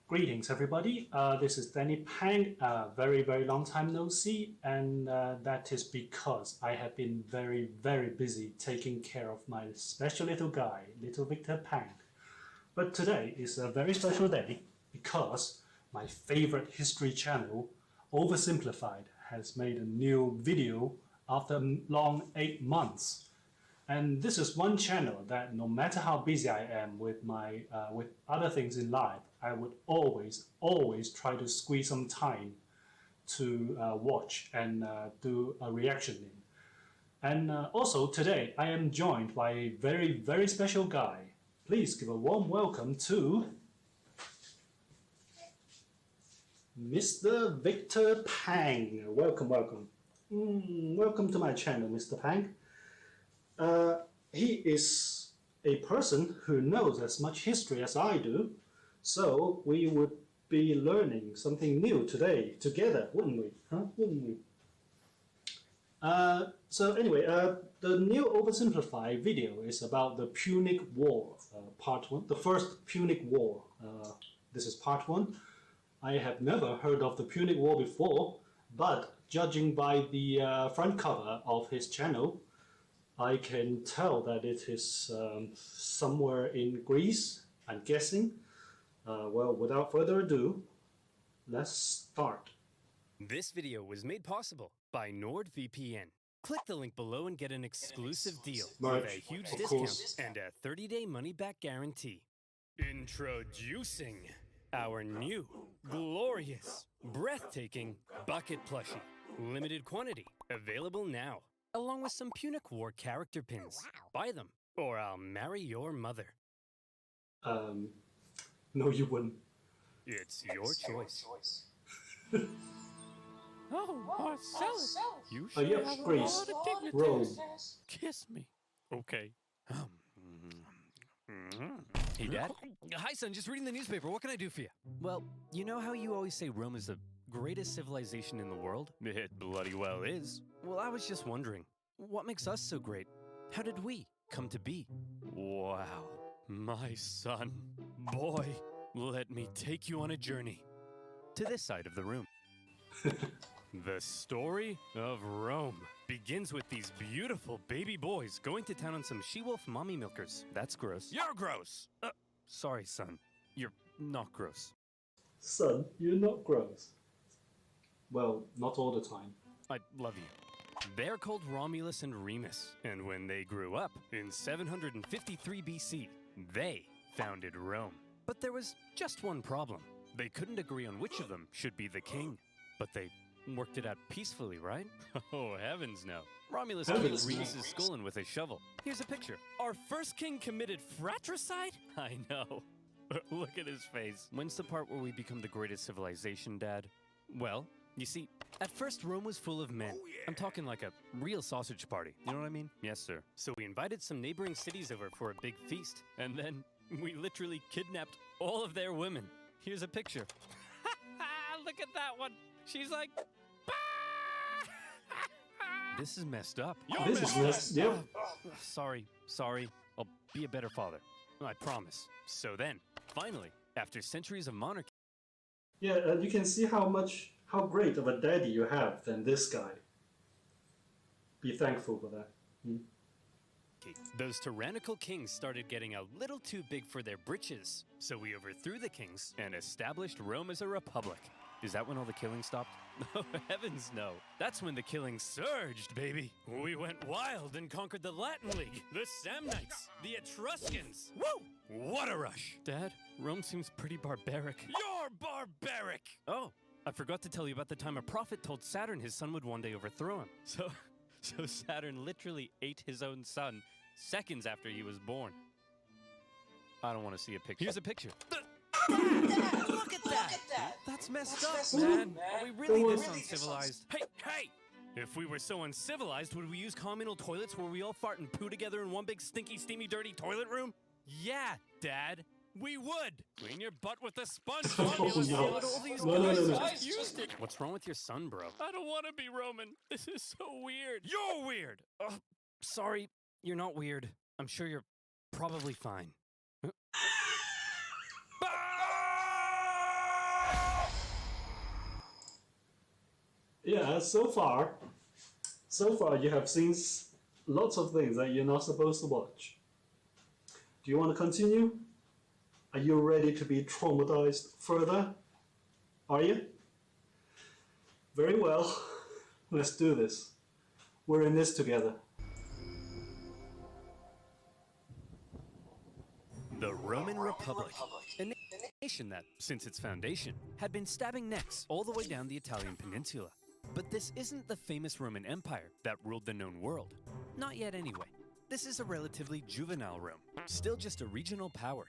Greetings, everybody. This is Danny Pang. Very long time no see, and that is because I have been very busy taking care of my special little guy, little Victor Pang. But today is a very special day because my favorite history channel, OverSimplified, has made a new video after a long 8 months. And this is one channel that no matter how busy I am with my with other things in life, I would always try to squeeze some time to watch and do a reaction in. And also today I am joined by a very special guy. Please give a warm welcome to Mr. Victor Pang. Welcome. Welcome to my channel, Mr. Pang. He is a person who knows as much history as I do, so we would be learning something new today together, wouldn't we? Wouldn't we? So anyway, the new oversimplified video is about the Punic War, part 1, the first Punic War. This is part 1. I have never heard of the Punic War before, but judging by the front cover of his channel, I can tell that it is somewhere in Greece, I'm guessing. Well, without further ado, let's start. This video was made possible by NordVPN. Click the link below and get an exclusive deal with a huge discount and a 30-day money-back guarantee. Introducing our new, glorious, breathtaking bucket plushie. Limited quantity, available now. Along with some Punic War character pins. Wow. Buy them, or I'll marry your mother. No, you wouldn't. It's your choice. Oh, Marcellus, you Oh, should yep, have a Greece. lot of dignity. Rome. Kiss me. Okay. Hey, Dad. Hi, son. Just reading the newspaper. What can I do for you? Well, you know how you always say Rome is the greatest civilization in the world? It bloody well is. Well, I was just wondering, what makes us so great? How did we come to be? Wow, my son. Boy, let me take you on a journey. To this side of the room. The story of Rome begins with these beautiful baby boys going to town on some she-wolf mommy milkers. That's gross. You're gross! Sorry, son. You're not gross. Son, you're not gross. Well, not all the time. I love you. They're called Romulus and Remus, and when they grew up, in 753 BC, they founded Rome. But there was just one problem. They couldn't agree on which of them should be the king. But they worked it out peacefully, right? Oh, heavens no. Romulus killed Remus's skull in with a shovel. Here's a picture. Our first king committed fratricide? I know. Look at his face. When's the part where we become the greatest civilization, Dad? Well, you see, at first Rome was full of men. Oh, yeah. I'm talking like a real sausage party. You know what I mean? Yes, sir. So we invited some neighboring cities over for a big feast. And then we literally kidnapped all of their women. Here's a picture. Look at that one. She's like, this is messed up. This is messed up. Sorry. I'll be a better father. I promise. So then, finally, after centuries of monarchy. Yeah, you can see how great of a daddy you have than this guy. Be thankful for that. Those tyrannical kings started getting a little too big for their britches. So we overthrew the kings and established Rome as a republic. Is that when all the killing stopped? Oh, heavens no. That's when the killing surged, baby. We went wild and conquered the Latin League, the Samnites, the Etruscans. Woo! What a rush. Dad, Rome seems pretty barbaric. You're barbaric! Oh, I forgot to tell you about the time a prophet told Saturn his son would one day overthrow him. So Saturn literally ate his own son seconds after he was born. I don't want to see a picture. Here's a picture. Dad, look at that! That's messed up, man. Are we really this uncivilized? Hey! If we were so uncivilized, would we use communal toilets where we all fart and poo together in one big stinky, steamy, dirty toilet room? Yeah, Dad. We would! Clean your butt with a sponge! No. Used it. What's wrong with your son, bro? I don't want to be Roman. This is so weird. You're weird! Sorry, you're not weird. I'm sure you're probably fine. Yeah, so far you have seen lots of things that you're not supposed to watch. Do you want to continue? Are you ready to be traumatized further? Are you? Very well. Let's do this. We're in this together. The Roman Republic, a nation that, since its foundation, had been stabbing necks all the way down the Italian peninsula. But this isn't the famous Roman Empire that ruled the known world. Not yet anyway. This is a relatively juvenile Rome, still just a regional power.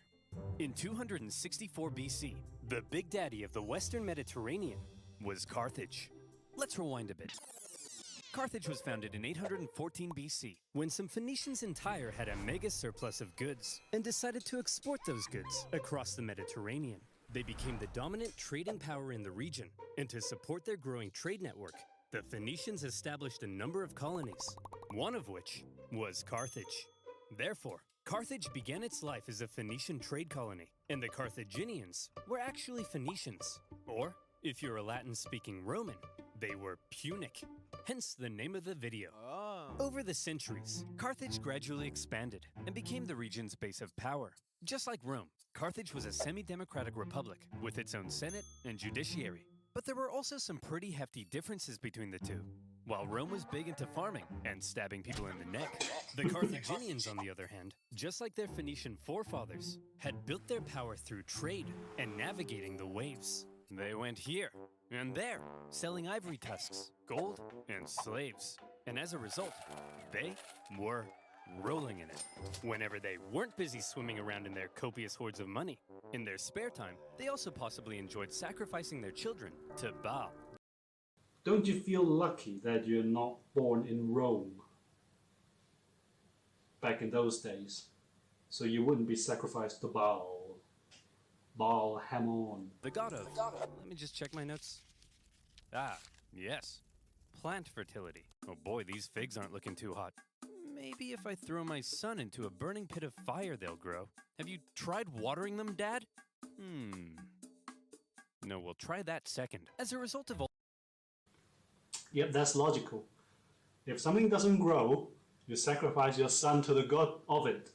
In 264 BC, the big daddy of the Western Mediterranean was Carthage. Let's rewind a bit. Carthage was founded in 814 BC, when some Phoenicians in Tyre had a mega surplus of goods and decided to export those goods across the Mediterranean. They became the dominant trading power in the region, and to support their growing trade network, the Phoenicians established a number of colonies, one of which was Carthage. Therefore, Carthage began its life as a Phoenician trade colony, and the Carthaginians were actually Phoenicians. Or, if you're a Latin-speaking Roman, they were Punic, hence the name of the video. Over the centuries, Carthage gradually expanded and became the region's base of power. Just like Rome, Carthage was a semi-democratic republic with its own senate and judiciary. But there were also some pretty hefty differences between the two. While Rome was big into farming and stabbing people in the neck, the Carthaginians, on the other hand, just like their Phoenician forefathers, had built their power through trade and navigating the waves. They went here and there, selling ivory tusks, gold, and slaves. And as a result, they were rolling in it. Whenever they weren't busy swimming around in their copious hoards of money, in their spare time, they also possibly enjoyed sacrificing their children to Baal. Don't you feel lucky that you're not born in Rome back in those days? So you wouldn't be sacrificed to Baal. Baal Hamon. The god of... Let me just check my notes. Ah, yes. Plant fertility. Oh boy, these figs aren't looking too hot. Maybe if I throw my son into a burning pit of fire, they'll grow. Have you tried watering them, Dad? No, we'll try that second. As a result of all... Yep, that's logical. If something doesn't grow, you sacrifice your son to the god of it.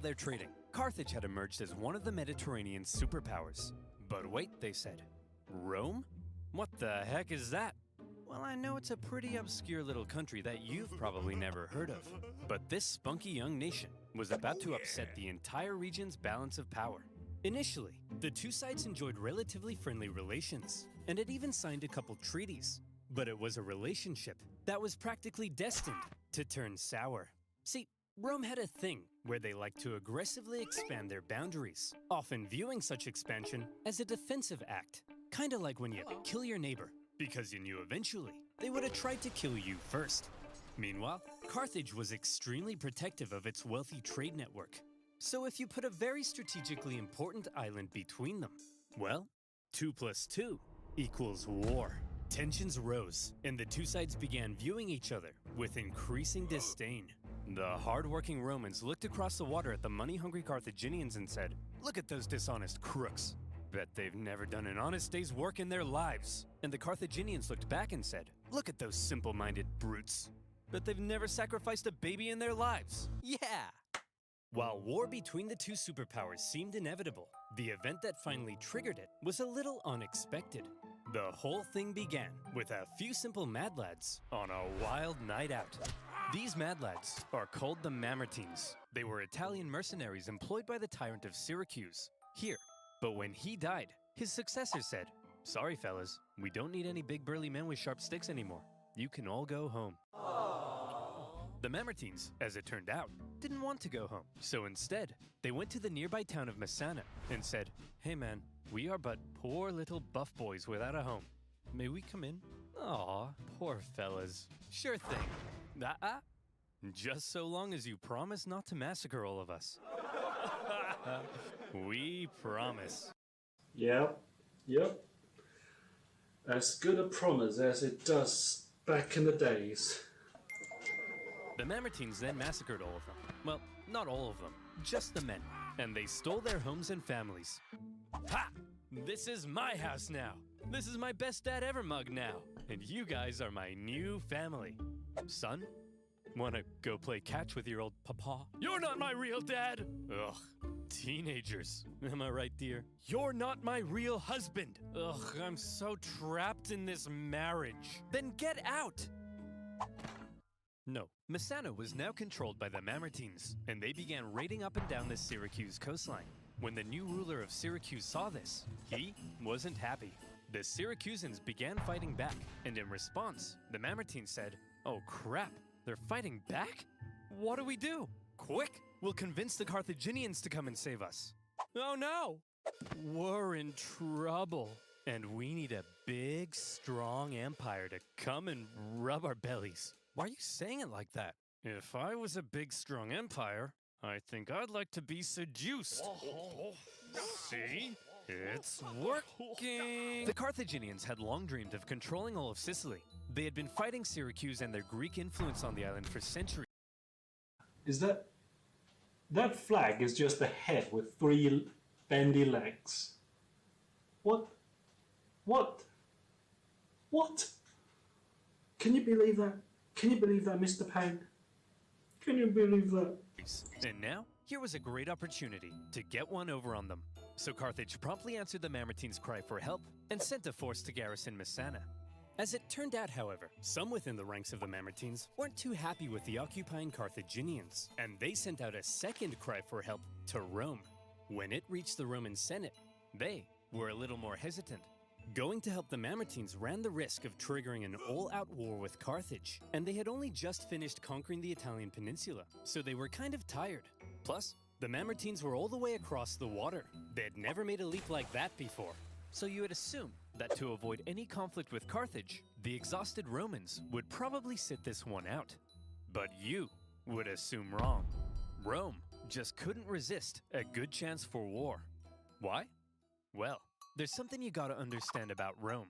Their trading, Carthage had emerged as one of the Mediterranean superpowers. But wait, they said. Rome? What the heck is that? Well, I know it's a pretty obscure little country that you've probably never heard of. But this spunky young nation was about to upset the entire region's balance of power. Initially, the two sides enjoyed relatively friendly relations, and had even signed a couple treaties. But it was a relationship that was practically destined to turn sour. See, Rome had a thing where they liked to aggressively expand their boundaries, often viewing such expansion as a defensive act. Kinda like when you kill your neighbor, because you knew eventually they would have tried to kill you first. Meanwhile, Carthage was extremely protective of its wealthy trade network. So if you put a very strategically important island between them, well, 2 + 2 = war. Tensions rose, and the two sides began viewing each other with increasing disdain. The hard-working Romans looked across the water at the money-hungry Carthaginians and said, "Look at those dishonest crooks. Bet they've never done an honest day's work in their lives." And the Carthaginians looked back and said, "Look at those simple-minded brutes. Bet they've never sacrificed a baby in their lives." Yeah! While war between the two superpowers seemed inevitable, the event that finally triggered it was a little unexpected. The whole thing began with a few simple mad lads on a wild night out. These mad lads are called the Mamertines. They were Italian mercenaries employed by the tyrant of Syracuse here. But when he died, his successor said, "Sorry fellas, we don't need any big burly men with sharp sticks anymore. You can all go home." The Mamertines, as it turned out, didn't want to go home. So instead, they went to the nearby town of Messana and said, "Hey man, we are but poor little buff boys without a home. May we come in?" Aw, poor fellas. Sure thing. Just so long as you promise not to massacre all of us. We promise. Yep. As good a promise as it does back in the days. The Mamertines then massacred all of them. Well, not all of them, just the men. And they stole their homes and families. Ha! This is my house now. This is my best dad ever mug now. and you guys are my new family. Son, wanna go play catch with your old papa? You're not my real dad! Ugh, teenagers. Am I right, dear? You're not my real husband! Ugh, I'm so trapped in this marriage. Then get out! No, Messana was now controlled by the Mamertines, and they began raiding up and down the Syracuse coastline. When the new ruler of Syracuse saw this, he wasn't happy. The Syracusans began fighting back, and in response, the Mamertines said, "Oh crap, they're fighting back? What do we do? Quick, we'll convince the Carthaginians to come and save us." Oh no! We're in trouble, and we need a big, strong empire to come and rub our bellies. Why are you saying it like that? If I was a big, strong empire, I think I'd like to be seduced. See? It's working! The Carthaginians had long dreamed of controlling all of Sicily. They had been fighting Syracuse and their Greek influence on the island for centuries. Is that flag is just a head with 3 bendy legs? What? Can you believe that? Can you believe that, Mr. Pang? Can you believe that? And now, here was a great opportunity to get one over on them. So Carthage promptly answered the Mamertines' cry for help and sent a force to garrison Messana. As it turned out, however, some within the ranks of the Mamertines weren't too happy with the occupying Carthaginians, and they sent out a second cry for help to Rome. When it reached the Roman Senate, they were a little more hesitant. Going to help the Mamertines ran the risk of triggering an all-out war with Carthage, and they had only just finished conquering the Italian peninsula, so they were kind of tired. Plus, the Mamertines were all the way across the water. They had never made a leap like that before, so you would assume that to avoid any conflict with Carthage, the exhausted Romans would probably sit this one out. But you would assume wrong. Rome just couldn't resist a good chance for war. Why? Well, there's something you gotta understand about Rome.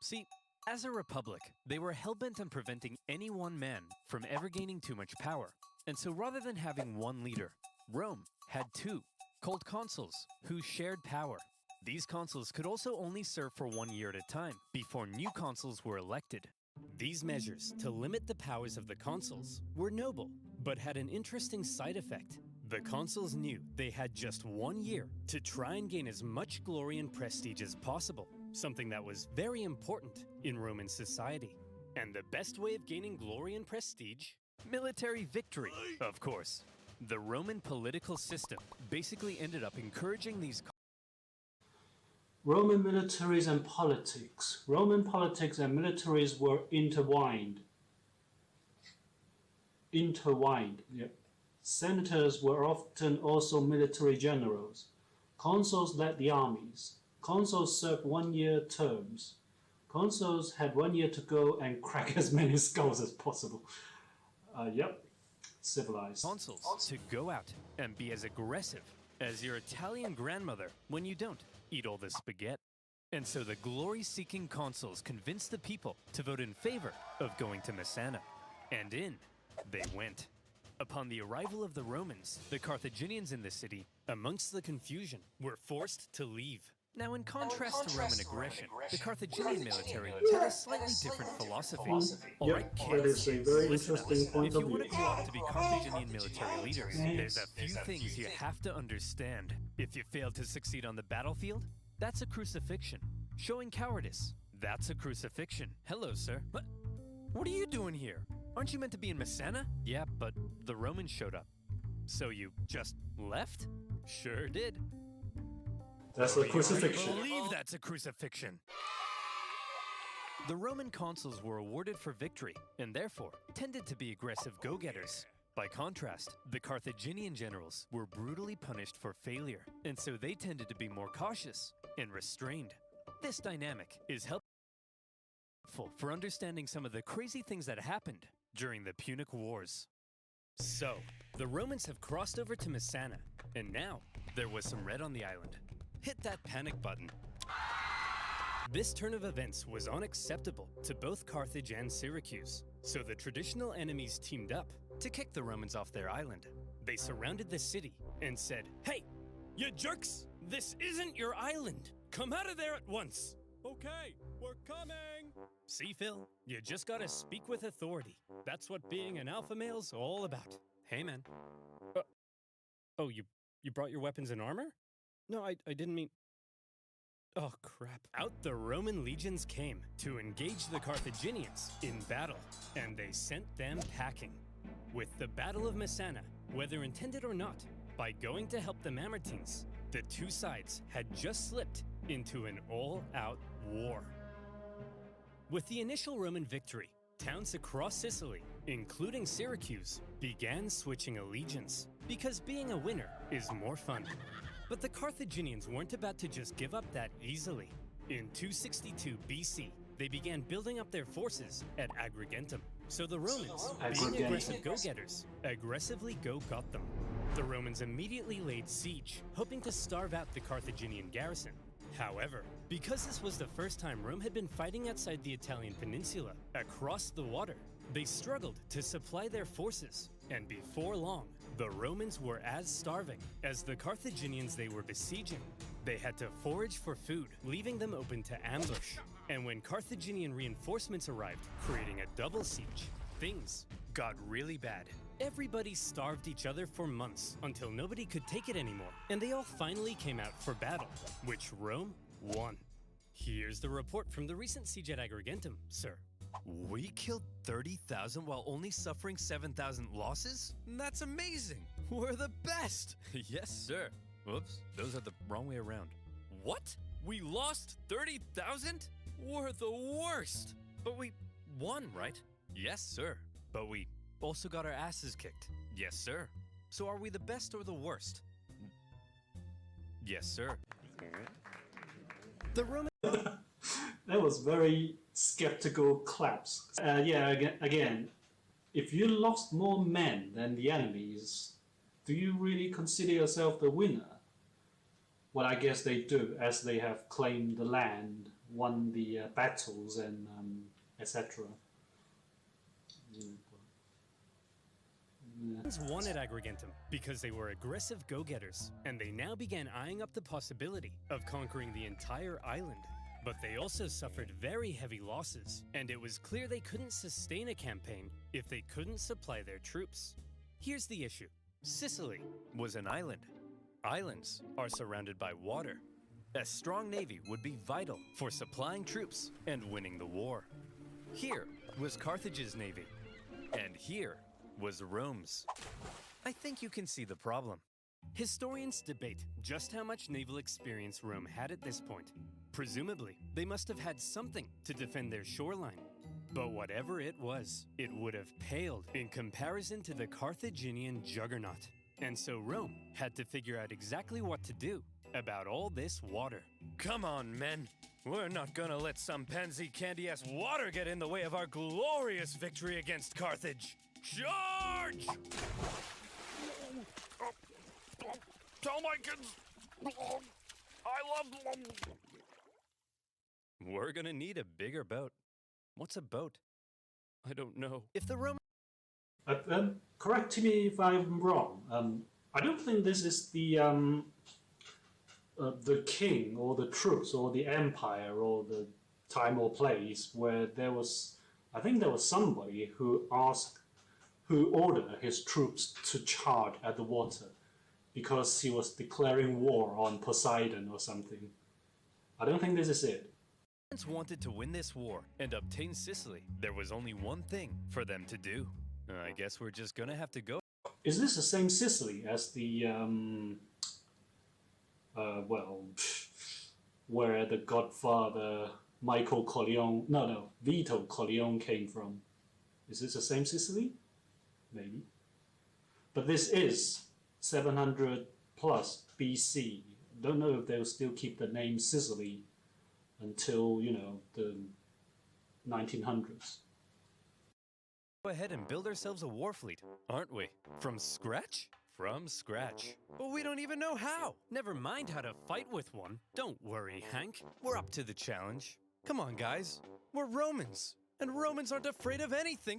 See, as a republic, they were hell-bent on preventing any one man from ever gaining too much power. And so rather than having one leader, Rome had 2, called consuls, who shared power. These consuls could also only serve for 1 year at a time, before new consuls were elected. These measures to limit the powers of the consuls were noble, but had an interesting side effect. The consuls knew they had just 1 year to try and gain as much glory and prestige as possible, something that was very important in Roman society. And the best way of gaining glory and prestige? Military victory, of course. The Roman political system basically ended up encouraging these Roman militaries and politics. Roman politics and militaries were intertwined. Yep. Senators were often also military generals. Consuls led the armies. Consuls served 1-year terms. Consuls had 1 year to go and crack as many skulls as possible. Yep. Civilized. consuls to go out and be as aggressive as your Italian grandmother when you don't eat all the spaghetti. And so the glory-seeking consuls convinced the people to vote in favor of going to Messana. And in they went. Upon the arrival of the Romans, the Carthaginians in the city, amongst the confusion, were forced to leave. Now, in contrast to Roman aggression, the Carthaginian military had a slightly different philosophy. All right, that kids, is a very listen up. interesting point If of you want to view. grow up to be Carthaginian military leaders, there's a few things you have to understand. If you fail to succeed on the battlefield, that's a crucifixion. Showing cowardice, that's a crucifixion. Hello, sir. What are you doing here? Aren't you meant to be in Messana? Yeah, but the Romans showed up. So you just left? Sure did. That's a crucifixion. I believe that's a crucifixion. The Roman consuls were awarded for victory, and therefore tended to be aggressive go-getters. By contrast, the Carthaginian generals were brutally punished for failure, and so they tended to be more cautious and restrained. This dynamic is helpful for understanding some of the crazy things that happened during the Punic Wars. So, the Romans have crossed over to Messana, and now there was some red on the island. Hit that panic button. This turn of events was unacceptable to both Carthage and Syracuse, so the traditional enemies teamed up to kick the Romans off their island. They surrounded the city and said, "Hey, you jerks! This isn't your island! Come out of there at once!" Okay, what We're coming! See, Phil? You just gotta speak with authority. That's what being an alpha male's all about. Hey, man. Oh, you brought your weapons and armor? No, I didn't mean... Oh, crap. Out the Roman legions came to engage the Carthaginians in battle, and they sent them packing. With the Battle of Messana, whether intended or not, by going to help the Mamertines, the two sides had just slipped into an all-out war. With the initial Roman victory, towns across Sicily, including Syracuse, began switching allegiance, because being a winner is more fun. But the Carthaginians weren't about to just give up that easily. In 262 BC, they began building up their forces at Agrigentum. So the Romans, being aggressive go-getters, aggressively go-got them. The Romans immediately laid siege, hoping to starve out the Carthaginian garrison. However, because this was the first time Rome had been fighting outside the Italian peninsula, across the water, they struggled to supply their forces, and before long, the Romans were as starving as the Carthaginians they were besieging. They had to forage for food, leaving them open to ambush. And when Carthaginian reinforcements arrived, creating a double siege, things got really bad. Everybody starved each other for months until nobody could take it anymore, and they all finally came out for battle, which Rome won. Here's the report from the recent siege at Agrigentum, sir. We killed 30,000 while only suffering 7,000 losses? That's amazing! We're the best! Yes, sir. Whoops, those are the wrong way around. What? We lost 30,000? We're the worst! But we won, right? Yes, sir. But we also got our asses kicked. Yes, sir. So are we the best or the worst? Yes, sir. The Roman... That was very skeptical claps. Yeah, again, if you lost more men than the enemies, do you really consider yourself the winner? Well, I guess they do, as they have claimed the land, won the battles, and etc. Romans won at Agrigentum because they were aggressive go-getters, and they now began eyeing up the possibility of conquering the entire island. But they also suffered very heavy losses, and it was clear they couldn't sustain a campaign if they couldn't supply their troops. Here's the issue. Sicily was an island. Islands are surrounded by water. A strong navy would be vital for supplying troops and winning the war. Here was Carthage's navy, and here was Rome's. I think you can see the problem. Historians debate just how much naval experience Rome had at this point. Presumably, they must have had something to defend their shoreline. But whatever it was, it would have paled in comparison to the Carthaginian juggernaut. And so Rome had to figure out exactly what to do about all this water. Come on, men! We're not gonna let some pansy candy-ass water get in the way of our glorious victory against Carthage! Charge! Tell my kids I love them! We're gonna need a bigger boat. What's a boat? I don't know. If the Roman... Correct me if I'm wrong. I don't think this is the king or the troops or the empire or the time or place where there was... I think there was somebody who ordered his troops to charge at the water because he was declaring war on Poseidon or something. I don't think this is it. Wanted to win this war and obtain Sicily. There was only one thing for them to do. I guess we're just gonna have to go. Is this the same Sicily as the where the Godfather Vito Corleone came from? Is this the same Sicily? Maybe. But this is 700 plus BC. Don't know if they'll still keep the name Sicily until, the 1900s. Go ahead and build ourselves a war fleet, aren't we? From scratch? From scratch. But we don't even know how. Never mind how to fight with one. Don't worry, Hank. We're up to the challenge. Come on, guys. We're Romans. And Romans aren't afraid of anything.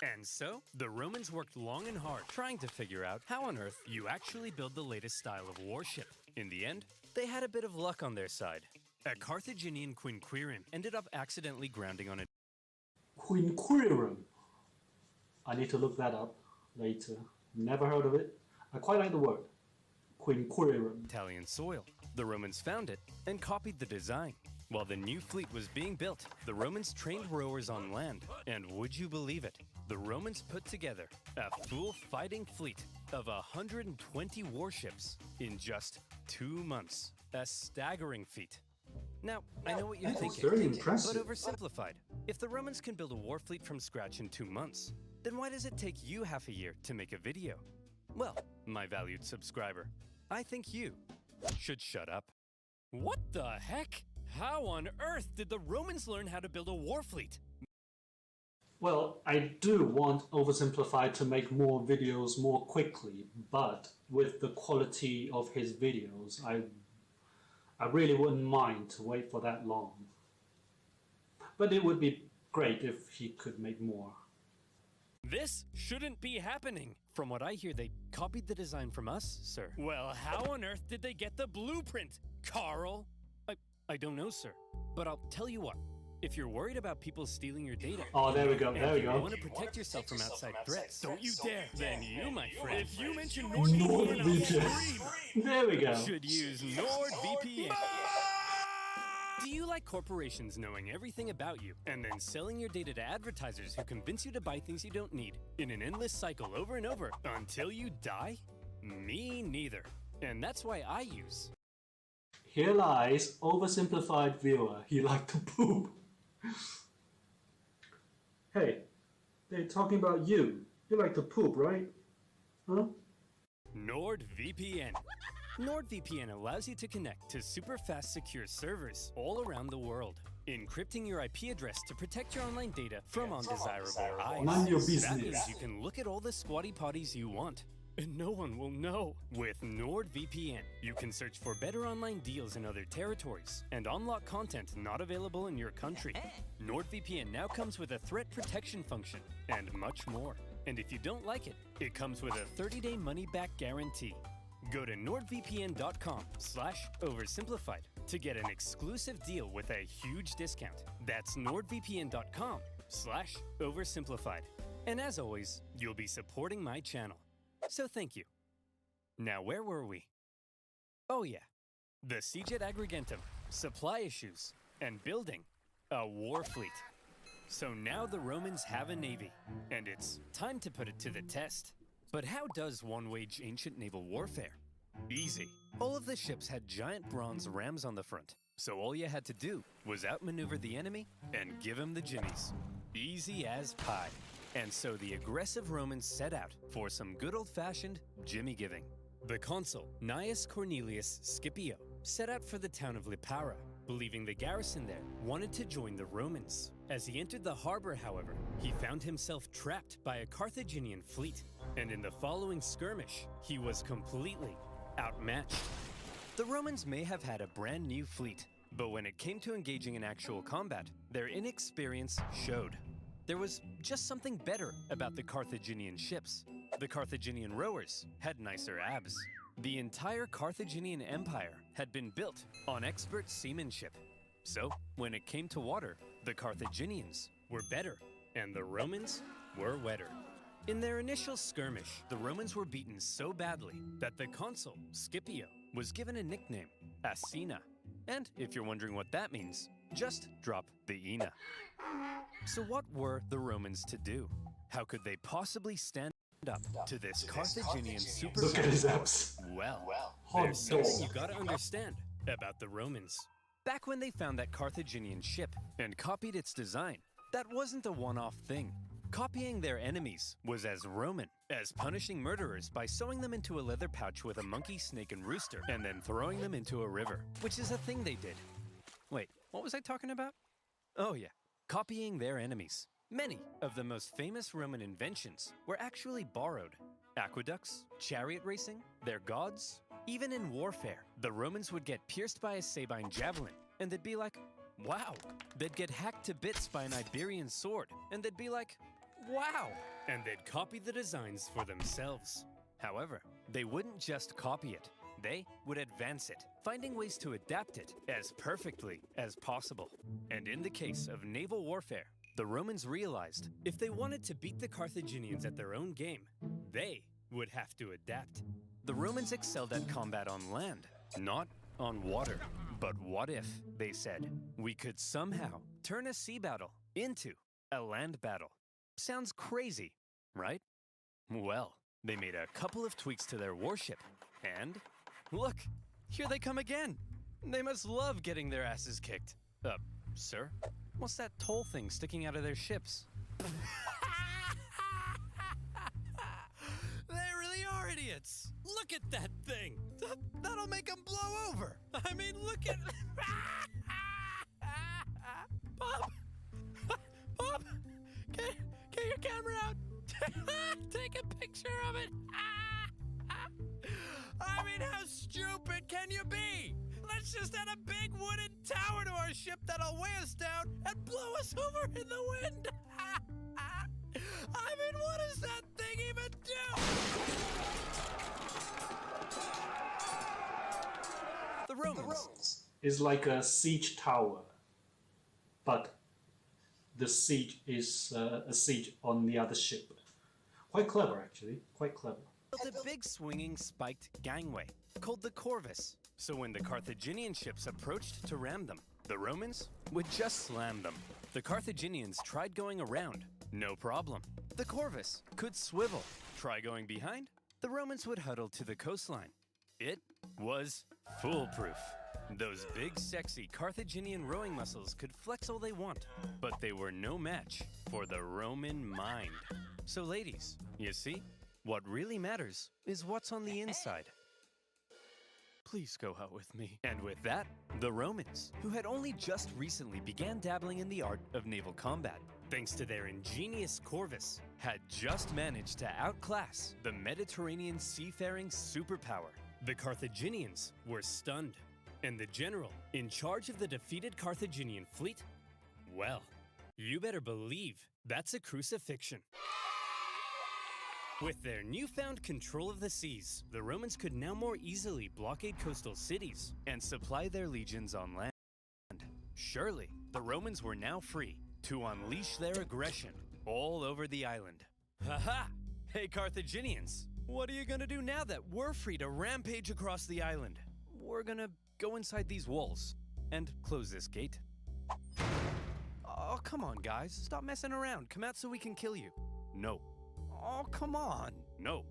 And so, the Romans worked long and hard trying to figure out how on earth you actually build the latest style of warship. In the end, they had a bit of luck on their side. A Carthaginian quinquereme ended up accidentally grounding on a Quinquereme. I need to look that up later. Never heard of it. I quite like the word. Quinquereme. Italian soil. The Romans found it and copied the design. While the new fleet was being built, the Romans trained rowers on land. And would you believe it? The Romans put together a full fighting fleet of 120 warships in just 2 months. A staggering feat. Now, I know what you're That's thinking, very impressive. but oversimplified. If the Romans can build a war fleet from scratch in 2 months, then why does it take you half a year to make a video? Well, my valued subscriber, I think you should shut up. What the heck? How on earth did the Romans learn how to build a war fleet? Well, I do want Oversimplified to make more videos more quickly, but with the quality of his videos, I really wouldn't mind to wait for that long. But it would be great if he could make more. This shouldn't be happening. From what I hear, they copied the design from us, sir. Well, how on earth did they get the blueprint, Carl? I don't know, sir. But I'll tell you what. If you're worried about people stealing your data, Oh, there we go, and there we you go. want to protect yourself from outside threats, don't you dare. Then you, my friend, If you mention NordVPN. There we go. should use NordVPN. Do you like corporations knowing everything about you and then selling your data to advertisers who convince you to buy things you don't need in an endless cycle over and over until you die? Me neither. And that's why I use... Here lies Oversimplified viewer. He liked to poop. Hey, they're talking about you. You like to poop, right? Huh? NordVPN. NordVPN allows you to connect to super fast secure servers all around the world, encrypting your IP address to protect your online data from undesirable eyes. Mind your That business. means you can look at all the squatty potties you want, and no one will know. With NordVPN, you can search for better online deals in other territories and unlock content not available in your country. NordVPN now comes with a threat protection function and much more. And if you don't like it, it comes with a 30-day money-back guarantee. Go to nordvpn.com/oversimplified to get an exclusive deal with a huge discount. That's nordvpn.com/oversimplified. And as always, you'll be supporting my channel. So thank you. Now where were we? Oh yeah, the siege at Agrigentum, supply issues, and building a war fleet. So now the Romans have a navy, and it's time to put it to the test. But how does one wage ancient naval warfare? Easy. All of the ships had giant bronze rams on the front, so all you had to do was outmaneuver the enemy and give him the jimmies. Easy as pie. And so the aggressive Romans set out for some good old-fashioned jimmy giving. The consul, Gnaeus Cornelius Scipio, set out for the town of Lipara, believing the garrison there wanted to join the Romans. As he entered the harbor, however, he found himself trapped by a Carthaginian fleet, and in the following skirmish, he was completely outmatched. The Romans may have had a brand new fleet, but when it came to engaging in actual combat, their inexperience showed. There was just something better about the Carthaginian ships. The Carthaginian rowers had nicer abs. The entire Carthaginian Empire had been built on expert seamanship. So, when it came to water, the Carthaginians were better, and the Romans were wetter. In their initial skirmish, the Romans were beaten so badly that the consul, Scipio, was given a nickname, Asina. And if you're wondering what that means, just drop the Ina. So what were the Romans to do? How could they possibly stand up to this Carthaginian super? Look at his abs. Well, Hot there's something dog. you gotta understand about the Romans. Back when they found that Carthaginian ship and copied its design, that wasn't a one-off thing. Copying their enemies was as Roman as punishing murderers by sewing them into a leather pouch with a monkey, snake, and rooster, and then throwing them into a river, which is a thing they did. Wait, what was I talking about? Oh yeah, copying their enemies. Many of the most famous Roman inventions were actually borrowed. Aqueducts, chariot racing, their gods. Even in warfare, the Romans would get pierced by a Sabine javelin, and they'd be like, wow. They'd get hacked to bits by an Iberian sword, and they'd be like, wow. And they'd copy the designs for themselves. However, they wouldn't just copy it. They would advance it, finding ways to adapt it as perfectly as possible. And in the case of naval warfare, the Romans realized if they wanted to beat the Carthaginians at their own game, they would have to adapt. The Romans excelled at combat on land, not on water. But what if, they said, we could somehow turn a sea battle into a land battle? Sounds crazy, right? Well, they made a couple of tweaks to their warship, and look, here they come again. They must love getting their asses kicked. Sir, what's that toll thing sticking out of their ships? They really are idiots. Look at that thing. That'll make them blow over. I mean, look at... Bob! Bob! Get your camera out. Take a picture of it. I mean, how stupid can you be? Let's just add a big wooden tower to our ship that'll weigh us down and blow us over in the wind. I mean, what does that thing even do? The Romans. Is like a siege tower, but the siege is a siege on the other ship. Quite clever, actually. Quite clever. Built a big swinging spiked gangway called the corvus. So when the Carthaginian ships approached to ram them, the Romans would just slam them. The Carthaginians tried going around. No problem. The corvus could swivel. Try going behind. The Romans would huddle to the coastline. It was foolproof. Those big, sexy Carthaginian rowing muscles could flex all they want, but they were no match for the Roman mind. So ladies, you see, what really matters is what's on the inside. Please go out with me. And with that, the Romans, who had only just recently began dabbling in the art of naval combat, thanks to their ingenious corvus, had just managed to outclass the Mediterranean seafaring superpower. The Carthaginians were stunned, and the general in charge of the defeated Carthaginian fleet, well, you better believe that's a crucifixion. With their newfound control of the seas, the Romans could now more easily blockade coastal cities and supply their legions on land. Surely, the Romans were now free to unleash their aggression all over the island. Haha! Hey Carthaginians, what are you gonna do now that we're free to rampage across the island? We're gonna go inside these walls and close this gate. Oh, come on guys, stop messing around. Come out so we can kill you. No. Oh, come on. No.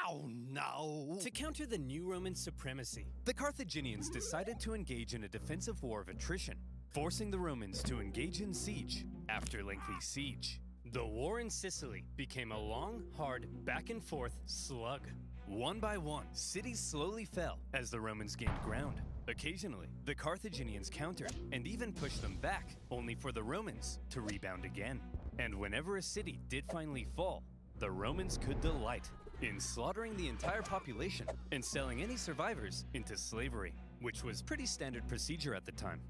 Oh, no. To counter the new Roman supremacy, the Carthaginians decided to engage in a defensive war of attrition, forcing the Romans to engage in siege after lengthy siege. The war in Sicily became a long, hard, back-and-forth slug. One by one, cities slowly fell as the Romans gained ground. Occasionally, the Carthaginians countered and even pushed them back, only for the Romans to rebound again. And whenever a city did finally fall, the Romans could delight in slaughtering the entire population and selling any survivors into slavery, which was pretty standard procedure at the time.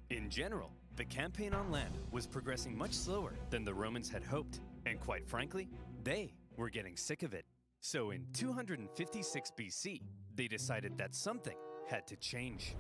In general, the campaign on land was progressing much slower than the Romans had hoped, and quite frankly, they were getting sick of it. So in 256 BC, they decided that something had to change.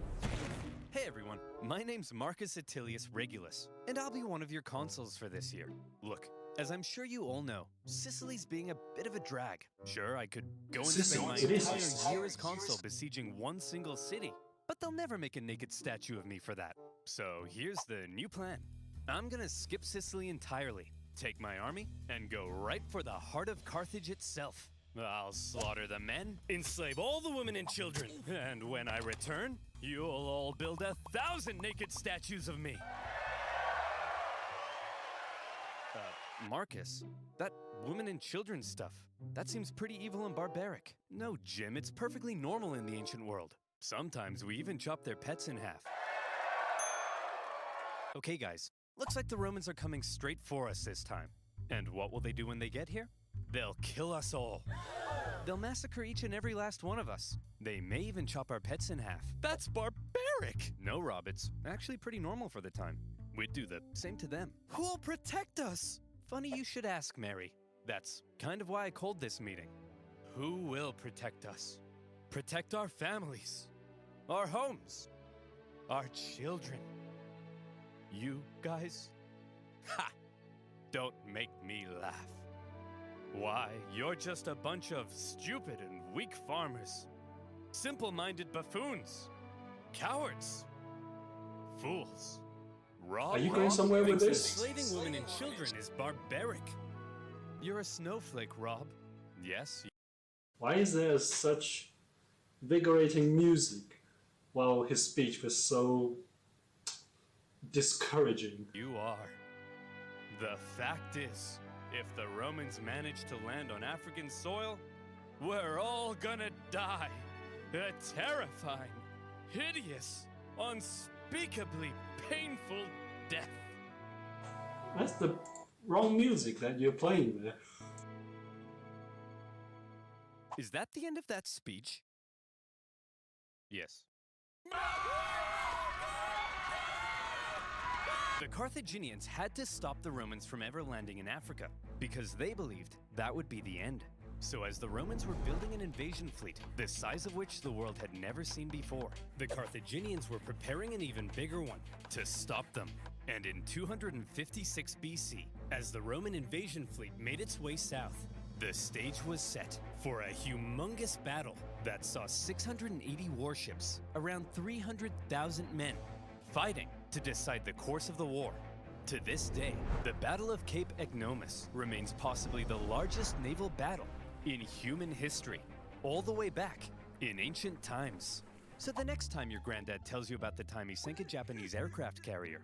Hey everyone, my name's Marcus Attilius Regulus, and I'll be one of your consuls for this year. Look, as I'm sure you all know, Sicily's being a bit of a drag. Sure, I could go and spend my entire year as consul besieging one single city, but they'll never make a naked statue of me for that. So here's the new plan. I'm gonna skip Sicily entirely, take my army, and go right for the heart of Carthage itself. I'll slaughter the men, enslave all the women and children, and when I return, you'll all build 1,000 naked statues of me. Marcus, that women and children stuff, that seems pretty evil and barbaric. No, Jim, it's perfectly normal in the ancient world. Sometimes we even chop their pets in half. Okay, guys, looks like the Romans are coming straight for us this time. And what will they do when they get here? They'll kill us all. They'll massacre each and every last one of us. They may even chop our pets in half. That's barbaric. No, Rob, it's actually pretty normal for the time. We'd do the same to them. Who'll protect us? Funny you should ask, Mary. That's kind of why I called this meeting. Who will protect us? protect our families, our homes, our children. You guys? Ha! Don't make me laugh. Why, you're just a bunch of stupid and weak farmers. Simple-minded buffoons. Cowards. Fools. Are you going somewhere with this? Enslaving women and children is barbaric. You're a snowflake, Rob. Yes. Why is there such invigorating music while his speech was so discouraging? You are. The fact is, if the Romans manage to land on African soil, we're all gonna die. A terrifying, hideous, unspeakably painful death. That's the wrong music that you're playing there. Is that the end of that speech? Yes. The Carthaginians had to stop the Romans from ever landing in Africa because they believed that would be the end. So as the Romans were building an invasion fleet, the size of which the world had never seen before, the Carthaginians were preparing an even bigger one to stop them. And in 256 BC, as the Roman invasion fleet made its way south, the stage was set for a humongous battle that saw 680 warships, around 300,000 men, fighting to decide the course of the war. To this day, the Battle of Cape Ecnomus remains possibly the largest naval battle in human history, all the way back in ancient times. So the next time your granddad tells you about the time he sank a Japanese aircraft carrier,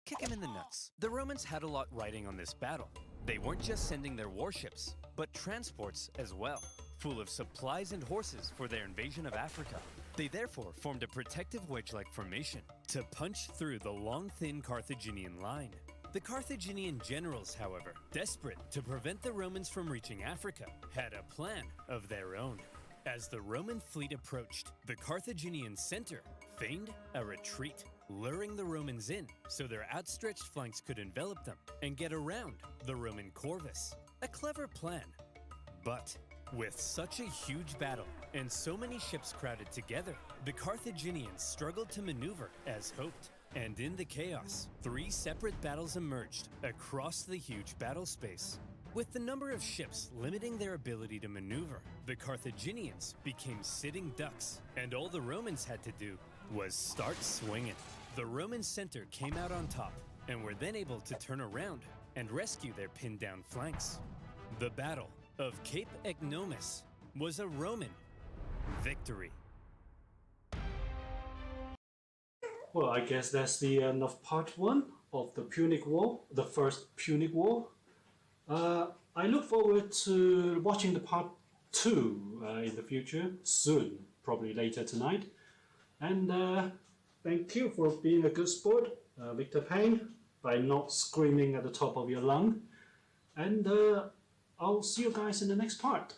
kick him in the nuts. The Romans had a lot riding on this battle. They weren't just sending their warships, but transports as well, full of supplies and horses for their invasion of Africa. They therefore formed a protective wedge-like formation to punch through the long, thin Carthaginian line. The Carthaginian generals, however, desperate to prevent the Romans from reaching Africa, had a plan of their own. As the Roman fleet approached, the Carthaginian center feigned a retreat, luring the Romans in so their outstretched flanks could envelop them and get around the Roman corvus. A clever plan. But with such a huge battle and so many ships crowded together, the Carthaginians struggled to maneuver as hoped. And in the chaos, 3 separate battles emerged across the huge battle space. With the number of ships limiting their ability to maneuver, the Carthaginians became sitting ducks, and all the Romans had to do was start swinging. The Roman center came out on top and were then able to turn around and rescue their pinned down flanks. The Battle of Cape Ecnomus was a Roman victory. Well, I guess that's the end of part 1 of the Punic War, the first Punic War. I look forward to watching the part 2 in the future, soon, probably later tonight. And thank you for being a good sport, Victor Payne, by not screaming at the top of your lung. And I'll see you guys in the next part.